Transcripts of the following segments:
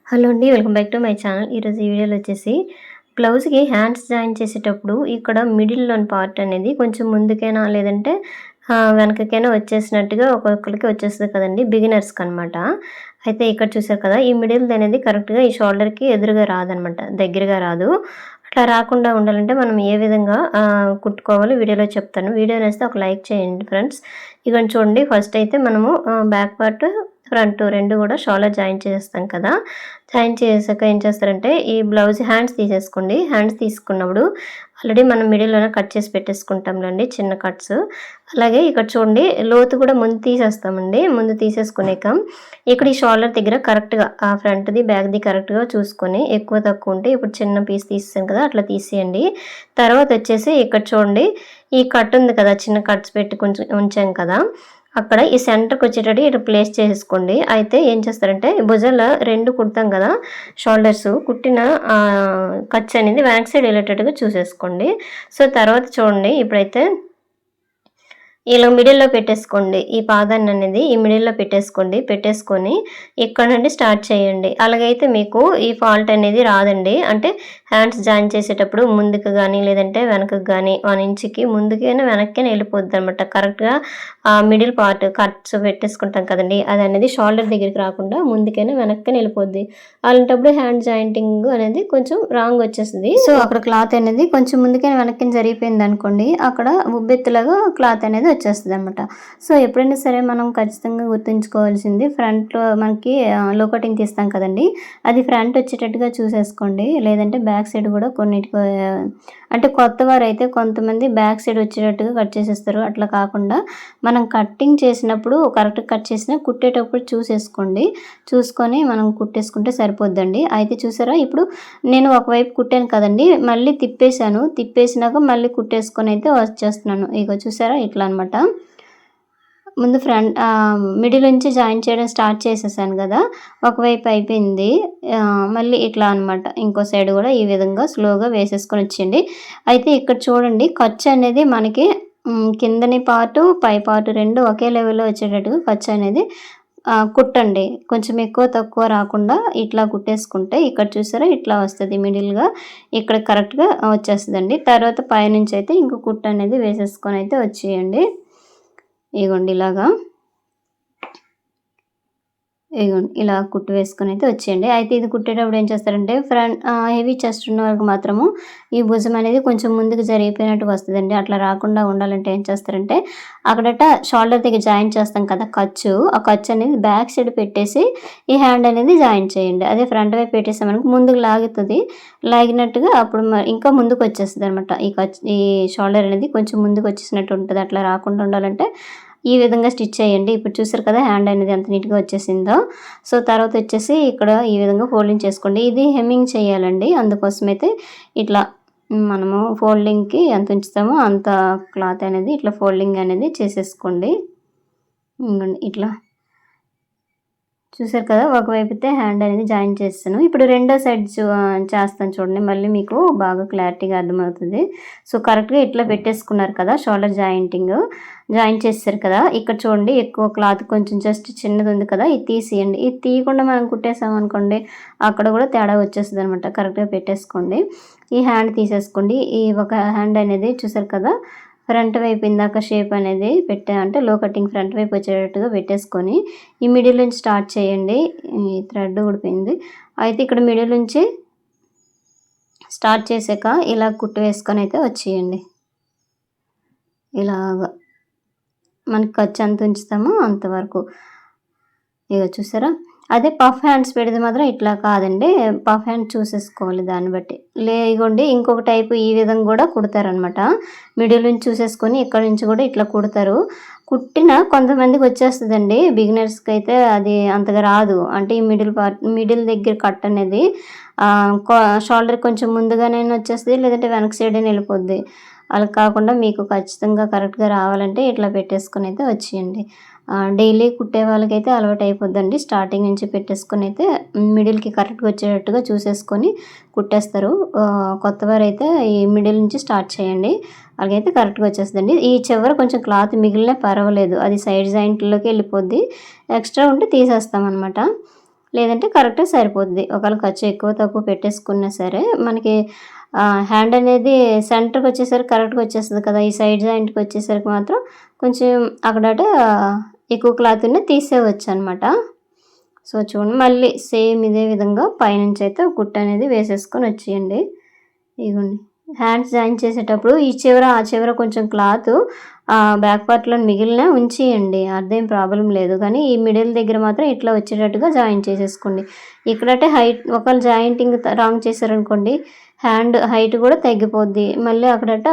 Hello అండి. Welcome back to my channel. ఈరోజు ఈ వీడియోలో వచ్చేసి బ్లౌజ్‌కి హ్యాండ్స్ జాయిన్ చేసేటప్పుడు ఇక్కడ మిడిల్‌లోని పార్ట్ అనేది కొంచెం ముందుకైనా లేదంటే వెనకకైనా వచ్చేసినట్టుగా ఒక్కొక్కళ్ళకి వచ్చేస్తది కదండీ! బిగినర్స్‌కనమాట. అయితే ఇక్కడ చూసారు కదా! ఈ మిడిల్‌ది అనేది కరెక్ట్‌గా ఈ షోల్డర్‌కి ఎదురుగా రాదనమాట. దగ్గరగా రాదు. అట్లా రాకుండా ఉండాలంటే మనం ఏ విధంగా కుట్టుకోవాలో వీడియోలో చెప్తాను. వీడియో నచ్చితే ఒక లైక్ చేయండి ఫ్రెండ్స్. ఇగోండి చూడండి, ఫస్ట్ అయితే మనము బ్యాక్ పార్ట్, ఫ్రంట్ 2 కూడా షోల్డర్ జాయిన్ చేసేస్తాం కదా! జాయిన్ చేసాక ఏం చేస్తారంటే ఈ బ్లౌజ్ హ్యాండ్స్ తీసేసుకోండి. హ్యాండ్స్ తీసుకున్నప్పుడు ఆల్రెడీ మనం మిడిల్‌లోనే కట్ చేసి పెట్టేసుకుంటాంలెండి చిన్న కట్స్. అలాగే ఇక్కడ చూడండి, లోతు కూడా ముందు తీసేస్తామండి. ముందు తీసేసుకునేక ఇక్కడ ఈ షోల్డర్ దగ్గర కరెక్ట్‌గా ఫ్రంట్‌ది, బ్యాక్‌ది కరెక్ట్‌గా చూసుకొని, ఎక్కువ తక్కువ ఉంటే ఇప్పుడు చిన్న పీస్ తీసేసాం కదా! అట్లా తీసేయండి. తర్వాత వచ్చేసి ఇక్కడ చూడండి, ఈ కట్ ఉంది కదా! చిన్న కట్స్ పెట్టి కొంచెం ఉంచాం కదా! అక్కడ ఈ సెంటర్‌కొచ్చేటట్టు ఇటు ప్లేస్ చేసేసుకోండి. అయితే ఏం చేస్తారంటే భుజాల 2 కుడతాం కదా! షోల్డర్స్ కుట్టిన ఖర్చు అనేది బ్యాక్ సైడ్ వెళ్ళేటట్టుగా చూసేసుకోండి. సో, తర్వాత చూడండి, ఇప్పుడైతే ఇలా మిడిల్‌లో పెట్టేసుకోండి. ఈ పాదాన్ననేది ఈ మిడిల్‌లో పెట్టేసుకోండి. పెట్టేసుకొని ఇక్కడ నుండి స్టార్ట్ చేయండి. అలాగైతే మీకు ఈ ఫాల్ట్ అనేది రాదండి. అంటే హ్యాండ్స్ జాయిన్ చేసేటప్పుడు ముందుకు గానీ, లేదంటే వెనకకి గానీ 1 ఇంచ్‌కి ముందుకైనా, వెనక్కైనా వెళ్ళిపోద్దనమాట. కరెక్ట్‌గా మిడిల్ పార్ట్ కట్స్ పెట్టేసుకుంటాం కదండీ! అదనేది షోల్డర్ దగ్గరికి రాకుండా ముందుకైనా, వెనక్కైనా వెళ్ళిపోద్ది. అలాంటప్పుడు హ్యాండ్ జాయింటింగ్ అనేది కొంచెం రాంగ్ వచ్చేస్తది. సో, అక్కడ క్లాత్ అనేది కొంచెం ముందుకైనా, వెనక్కైనా జరిగిపోయిందనుకోండి, అక్కడ ఉబ్బెత్తులాగా క్లాత్ అనేది వచ్చేస్తదనమాట. సో, ఎప్పుడైనా సరే మనం ఖచ్చితంగా గుర్తుంచుకోవాల్సింది, ఫ్రంట్‌లో మనకి లో కటింగ్ తీస్తాం కదండీ! అది ఫ్రంట్ వచ్చేటట్టుగా చూసేసుకోండి. లేదంటే బ్యాక్ సైడ్ కూడా కొన్నిటికి అంటే కొత్తవారైతే కొంతమంది బ్యాక్ సైడ్ వచ్చేటట్టుగా కట్ చేసేస్తారు. అట్లా కాకుండా మనం కటింగ్ చేసినప్పుడు కరెక్ట్‌గా కట్ చేసినా కుట్టేటప్పుడు చూసేసుకోండి. చూసుకొని మనం కుట్టేసుకుంటే సరిపోద్దండి. అయితే చూసారా, ఇప్పుడు నేను ఒకవైపు కుట్టాను కదండీ! మళ్ళీ తిప్పేసాను. తిప్పేసినాక మళ్ళీ కుట్టేసుకొని అయితే వచ్చేస్తున్నాను. ఇగో చూసారా, ఇట్లా అనమాట. ముందు మిడిల్ నుంచి జాయిన్ చేయడం స్టార్ట్ చేసేసాను కదా! ఒకవైపు అయిపోయింది. మళ్ళీ ఇట్లా అనమాట. ఇంకో సైడ్ కూడా ఈ విధంగా స్లోగా వేసేసుకొని వచ్చేయండి. అయితే ఇక్కడ చూడండి, ఖర్చు అనేది మనకి కిందని పార్టు, పై పార్ట్ 2 ఒకే లెవెల్‌లో వచ్చేటట్టుగా ఖర్చు అనేది కుట్టండి. కొంచెం ఎక్కువ తక్కువ రాకుండా ఇట్లా కుట్టేసుకుంటే ఇక్కడ చూసారా, ఇట్లా వస్తది మిడిల్‌గా. ఇక్కడ కరెక్ట్‌గా వచ్చేస్తదండి. తర్వాత పైనుంచి అయితే ఇంకో కుట్టు అనేది వేసేసుకొని అయితే వచ్చేయండి. ఇగోండి ఇలాగా. ఇగోండి ఇలా కుట్టు వేసుకొని అయితే వచ్చేయండి. అయితే ఇది కుట్టేటప్పుడు ఏం చేస్తారంటే హెవీ చెస్ట్ ఉన్న వాళ్ళకి మాత్రము ఈ భుజం అనేది కొంచెం ముందుకు జరిగిపోయినట్టు వస్తదండి. అట్లా రాకుండా ఉండాలంటే ఏం చేస్తారంటే అక్కడట షోల్డర్ దగ్గర జాయిన్ చేస్తాం కదా ఖర్చు, ఆ ఖర్చు అనేది బ్యాక్ సైడ్ పెట్టేసి ఈ హ్యాండ్ అనేది జాయిన్ చేయండి. అదే ఫ్రంట్ వైపు పెట్టేసామనుకో ముందుకు లాగుతది. లాగినట్టుగా అప్పుడు ఇంకా ముందుకు వచ్చేస్తదనమాట. ఈ షోల్డర్ అనేది కొంచెం ముందుకు వచ్చేసినట్టు ఉంటది. అట్లా రాకుండా ఉండాలంటే ఈ విధంగా స్టిచ్ చేయండి. ఇప్పుడు చూసారు కదా, హ్యాండ్ అనేది ఎంత నీట్‌గా వచ్చేసిందో. సో, తర్వాత వచ్చేసి ఇక్కడ ఈ విధంగా ఫోల్డింగ్ చేసుకోండి. ఇది హెమ్మింగ్ చేయాలండి. అందుకోసమైతే ఇట్లా మనము ఫోల్డింగ్‌కి ఎంత ఉంచుతామో అంత క్లాత్ అనేది ఇట్లా ఫోల్డింగ్ అనేది చేసేసుకోండి. ఇంగోండి ఇట్లా. చూసారు కదా, ఒకవైపుతే హ్యాండ్ అనేది జాయిన్ చేసేసాను. ఇప్పుడు రెండో సైడ్ చేస్తాను చూడండి. మళ్ళీ మీకు బాగా క్లారిటీగా అర్థమవుతుంది. సో, కరెక్ట్‌గా ఇట్లా పెట్టేసుకున్నారు కదా, షోల్డర్ జాయిన్ చేసేసారు కదా! ఇక్కడ చూడండి, ఎక్కువ క్లాత్ కొంచెం జస్ట్ చిన్నది ఉంది కదా, ఇది తీసేయండి. ఇది తీయకుండా మనం కుట్టేసామనుకోండి, అక్కడ కూడా తేడా వచ్చేస్తదనమాట. కరెక్ట్‌గా పెట్టేసుకోండి. ఈ హ్యాండ్ తీసేసుకోండి. ఈ ఒక హ్యాండ్ అనేది చూసారు కదా, ఫ్రంట్ వైపు ఇందాక షేప్ అనేది అంటే లో కటింగ్ ఫ్రంట్ వైపు వచ్చేటట్టుగా పెట్టేసుకొని ఈ మిడిల్ నుంచి స్టార్ట్ చేయండి. ఈ థ్రెడ్ ఊడిపోయింది. అయితే ఇక్కడ మిడిల్ నుంచి స్టార్ట్ చేసాక ఇలా కుట్టు వేసుకొని అయితే వచ్చేయండి. ఇలాగా మనకి ఖర్చు ఎంత ఉంచుతామో అంతవరకు. ఇగో చూసారా, అదే పఫ్ హ్యాండ్స్ పెడితే మాత్రం ఇట్లా కాదండి. పఫ్ హ్యాండ్ చూసేసుకోవాలి దాన్ని బట్టి. ఇగోండి ఇంకొక టైపు ఈ విధంగా కూడా కుడతారనమాట. మిడిల్ నుంచి చూసేసుకొని ఇక్కడ నుంచి కూడా ఇట్లా కుడతారు. కుట్టిన కొంతమందికి వచ్చేస్తదండి. బిగినర్స్‌కి అయితే అది అంతగా రాదు. అంటే ఈ మిడిల్ దగ్గర కట్ అనేది షోల్డర్ కొంచెం ముందుగానైనా వచ్చేస్తది, లేదంటే వెనక సైడ్ అయినా వెళ్ళిపోద్ది. అలా కాకుండా మీకు ఖచ్చితంగా కరెక్ట్‌గా రావాలంటే ఇట్లా పెట్టేసుకొని అయితే వచ్చేయండి. డైలీ కుట్టే వాళ్ళకైతే అలవాటు అయిపోద్దండి. స్టార్టింగ్ నుంచి పెట్టేసుకొని అయితే మిడిల్‌కి కరెక్ట్‌గా వచ్చేటట్టుగా చూసేసుకొని కుట్టేస్తారు. కొత్తవారైతే ఈ మిడిల్ నుంచి స్టార్ట్ చేయండి. అలాగైతే కరెక్ట్‌గా వచ్చేస్తదండి. ఈ చివర కొంచెం క్లాత్ మిగిలినా పర్వాలేదు. అది సైడ్ జాయింట్‌లోకి వెళ్ళిపోద్ది. ఎక్స్ట్రా ఉంటే తీసేస్తామనమాట. లేదంటే కరెక్ట్‌గా సరిపోద్ది. ఒకవేళ ఖర్చు ఎక్కువ తక్కువ పెట్టేసుకున్నా సరే మనకి హ్యాండ్ అనేది సెంటర్‌కి వచ్చేసరికి కరెక్ట్‌గా వచ్చేస్తది కదా! ఈ సైడ్ జాయింట్‌కి వచ్చేసరికి మాత్రం కొంచెం అక్కడట ఎక్కువ క్లాత్‌ని తీసేయవచ్చనమాట. సో, చూడండి మళ్ళీ సేమ్ ఇదే విధంగా పైనుంచయితే ఒక కుట్టు అనేది వేసేసుకొని వచ్చేయండి. ఇగోండి. హ్యాండ్స్ జాయిన్ చేసేటప్పుడు ఈ చివర, ఆ చివర కొంచెం క్లాతు బ్యాక్ పార్ట్‌లో మిగిలిన ఉంచేయండి. అదేం ప్రాబ్లమ్ లేదు. కానీ ఈ మిడిల్ దగ్గర మాత్రం ఇట్లా వచ్చేటట్టుగా జాయిన్ చేసేసుకోండి. ఇక్కడంటే హైట్ ఒకవేళ జాయింటింగ్ రాంగ్ చేశారనుకోండి, హ్యాండ్ హైట్ కూడా తగ్గిపోద్ది. మళ్ళీ అక్కడట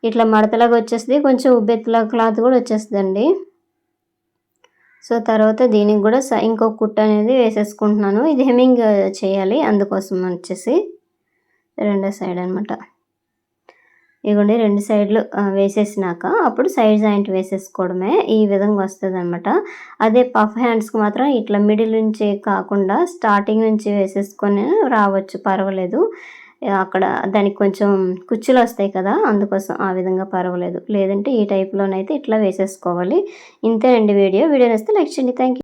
ఇట్లా మడతలాగా వచ్చేస్తది. కొంచెం ఉబ్బెత్తులా క్లాత్ కూడా వచ్చేస్తదండి. సో, తర్వాత దీనికి కూడా ఇంకొక కుట్టు అనేది వేసేసుకుంటున్నాను. ఇది హెమ్మింగ్ చేయాలి. అందుకోసం వచ్చేసి రెండో సైడ్ అనమాట. ఇగోండి 2 సైడ్‌లు వేసేసినాక అప్పుడు సైడ్ జాయింట్ వేసేసుకోవడమే. ఈ విధంగా వస్తదనమాట. అదే పఫ్ హ్యాండ్స్‌కి మాత్రం ఇట్లా మిడిల్ నుంచి కాకుండా స్టార్టింగ్ నుంచి వేసేసుకొని రావచ్చు పర్వాలేదు. అక్కడ దానికి కొంచెం కుచ్చులొస్తాయి కదా! అందుకోసం ఆ విధంగా పర్వాలేదు. లేదంటే ఈ టైప్‌లోనైతే ఇట్లా వేసేసుకోవాలి. ఇంతేనండి వీడియో. వీడియో నచ్చితే లైక్ చేయండి. Thank you.